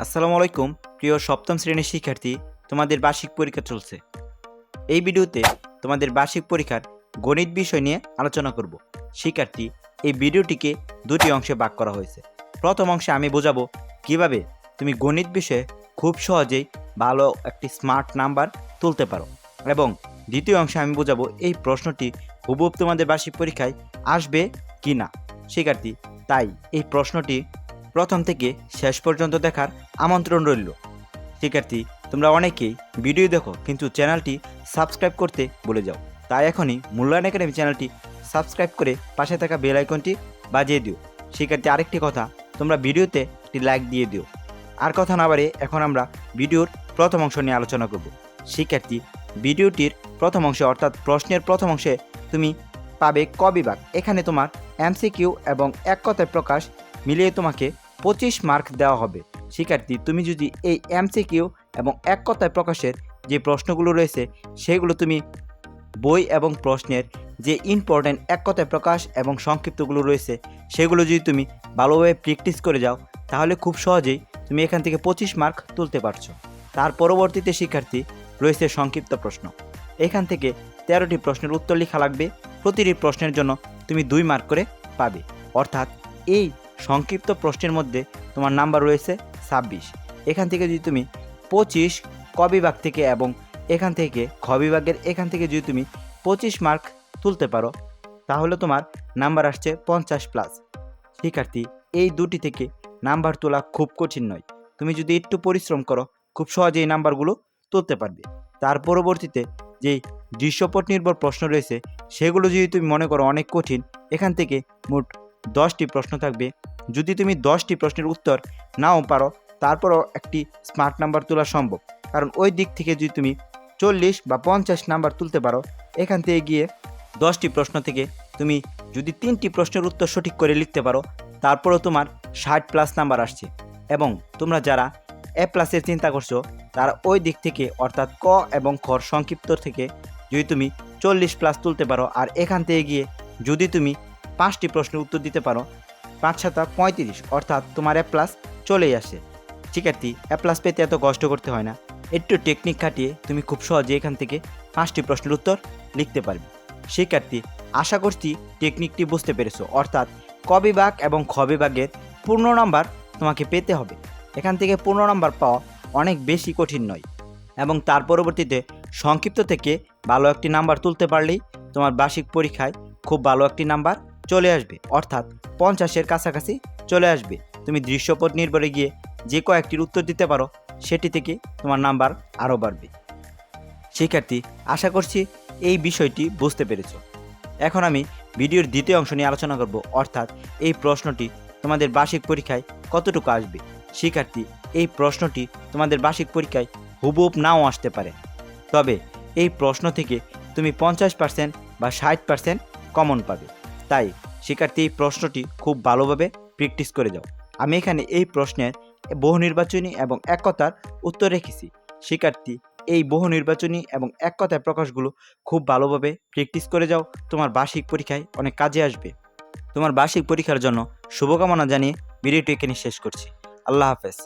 আসসালামু আলাইকুম প্রিয় সপ্তম শ্রেণীর শিক্ষার্থী, তোমাদের বার্ষিক পরীক্ষা চলছে। এই ভিডিওতে তোমাদের বার্ষিক পরীক্ষার গণিত বিষয় নিয়ে আলোচনা করব। শিক্ষার্থী, এই ভিডিওটিকে দুটি অংশে ভাগ করা হয়েছে। প্রথম অংশে আমি বোঝাবো কিভাবে তুমি গণিত বিষয়ে খুব সহজেই ভালো একটি স্মার্ট নাম্বার তুলতে পারো, এবং দ্বিতীয় অংশে আমি বোঝাবো এই প্রশ্নটি হুবহু তোমাদের বার্ষিক পরীক্ষায় আসবে কি না। শিক্ষার্থী, তাই এই প্রশ্নটি প্রথম থেকে শেষ পর্যন্ত দেখার আমন্ত্রণ রইল। শিক্ষার্থী, তোমরা অনেকেই ভিডিও দেখো কিন্তু চ্যানেলটি সাবস্ক্রাইব করতে ভুলে যাও, তাই এখনই মূল্যায়ন একাডেমি চ্যানেলটি সাবস্ক্রাইব করে পাশে থাকা বেল আইকনটি বাজিয়ে দিও। শিক্ষার্থী, আরেকটি কথা, তোমরা ভিডিওতে একটি লাইক দিয়ে দিও। আর কথা না বাড়িয়ে এখন আমরা ভিডিওর প্রথম অংশ নিয়ে আলোচনা করব। শিক্ষার্থী, ভিডিওটির প্রথম অংশে অর্থাৎ প্রশ্নের প্রথম অংশে তুমি পাবে ক বিভাগ। এখানে তোমার এমসিকিউ এবং এক কথায় প্রকাশ মিলিয়ে তোমাকে 25 মার্ক দেওয়া হবে। শিক্ষার্থী, তুমি যদি এই এমসিকিউ এবং এক কথায় প্রকাশের যে প্রশ্নগুলো রয়েছে সেগুলো তুমি বই এবং প্রশ্নের যে ইম্পর্ট্যান্ট এক কথায় প্রকাশ এবং সংক্ষিপ্তগুলো রয়েছে সেগুলো যদি তুমি ভালোভাবে প্র্যাকটিস করে যাও, তাহলে খুব সহজেই তুমি এখান থেকে 25 মার্ক তুলতে পারছো। তার পরবর্তীতে শিক্ষার্থী রয়েছে সংক্ষিপ্ত প্রশ্ন। এখান থেকে 13টি প্রশ্নের উত্তর লেখা লাগবে। প্রতিটি প্রশ্নের জন্য তুমি 2 মার্ক করে পাবে। অর্থাৎ এই সংক্ষিপ্ত প্রশ্নের মধ্যে তোমার নাম্বার রয়েছে 26। এখান থেকে যদি তুমি 25 ক বিভাগ থেকে এবং এখান থেকে খ বিভাগের এখান থেকে যদি তুমি 25 মার্ক তুলতে পারো, তাহলে তোমার নাম্বার আসছে 50+। শিক্ষার্থী, এই দুটি থেকে নাম্বার তোলা খুব কঠিন নয়। তুমি যদি একটু পরিশ্রম করো, খুব সহজে এই নাম্বারগুলো তুলতে পারবে। তার পরবর্তীতে যেই দৃশ্যপট নির্ভর প্রশ্ন রয়েছে সেগুলো যদি তুমি মনে করো অনেক কঠিন, এখান থেকে মোট 10টি প্রশ্ন থাকবে। যদি তুমি 10টি প্রশ্নের উত্তর নাও পারো, তারপরও একটি স্মার্ট নাম্বার তোলা সম্ভব, কারণ ওই দিক থেকে যদি তুমি 40 বা 50 নাম্বার তুলতে পারো, এখান থেকে গিয়ে 10টি প্রশ্ন থেকে তুমি যদি 3টি প্রশ্নের উত্তর সঠিক করে লিখতে পারো, তারপরও তোমার 60+ নাম্বার আসছে। এবং তোমরা যারা A+-এর চিন্তা করছো, তারা ওই দিক থেকে অর্থাৎ ক এবং খর সংক্ষিপ্ত থেকে যদি তুমি 40+ তুলতে পারো, আর এখান থেকে গিয়ে যদি তুমি 5টি প্রশ্নের উত্তর দিতে পারো, 5 × 7 = 35, অর্থাৎ তোমার A+ চলেই আসে। শিক্ষার্থী, A+ পেতে এত কষ্ট করতে হয় না। একটু টেকনিক খাটিয়ে তুমি খুব সহজে এখান থেকে 5টি প্রশ্নের উত্তর লিখতে পারবে। শিক্ষার্থী, আশা করছি টেকনিকটি বুঝতে পেরেছো। অর্থাৎ ক বিভাগ এবং খ বিভাগের পূর্ণ নাম্বার তোমাকে পেতে হবে। এখান থেকে পূর্ণ নাম্বার পাওয়া অনেক বেশি কঠিন নয়, এবং তার পরবর্তীতে সংক্ষিপ্ত থেকে ভালো একটি নাম্বার তুলতে পারলেই তোমার বার্ষিক পরীক্ষায় খুব ভালো একটি নাম্বার চলে আসবে, অর্থাৎ 50-এর কাছাকাছি চলে আসবে। তুমি দৃশ্যপট নির্ভরে গিয়ে যে কয়েকটির উত্তর দিতে পারো, সেটি থেকে তোমার নাম্বার আরও বাড়বে। শিক্ষার্থী, আশা করছি এই বিষয়টি বুঝতে পেরেছো। এখন আমি ভিডিওর দ্বিতীয় অংশ নিয়ে আলোচনা করব, অর্থাৎ এই প্রশ্নটি তোমাদের বার্ষিক পরীক্ষায় কতটুকু আসবে। শিক্ষার্থী, এই প্রশ্নটি তোমাদের বার্ষিক পরীক্ষায় হুবহুব নাও আসতে পারে, তবে এই প্রশ্ন থেকে তুমি 50% বা 60% কমন পাবে। তাই শিক্ষার্থী, এই প্রশ্নটি খুব ভালোভাবে প্র্যাকটিস করে যাও। আমি এখানে এই প্রশ্নের বহু নির্বাচনী এবং এক কথার উত্তর রেখেছি। শিক্ষার্থী, এই বহু নির্বাচনী এবং এক কথায় প্রকাশগুলো খুব ভালোভাবে প্র্যাকটিস করে যাও, তোমার বার্ষিক পরীক্ষায় অনেক কাজে আসবে। তোমার বার্ষিক পরীক্ষার জন্য শুভকামনা জানিয়ে ভিডিওটি এখানে শেষ করছি। আল্লাহ হাফেজ।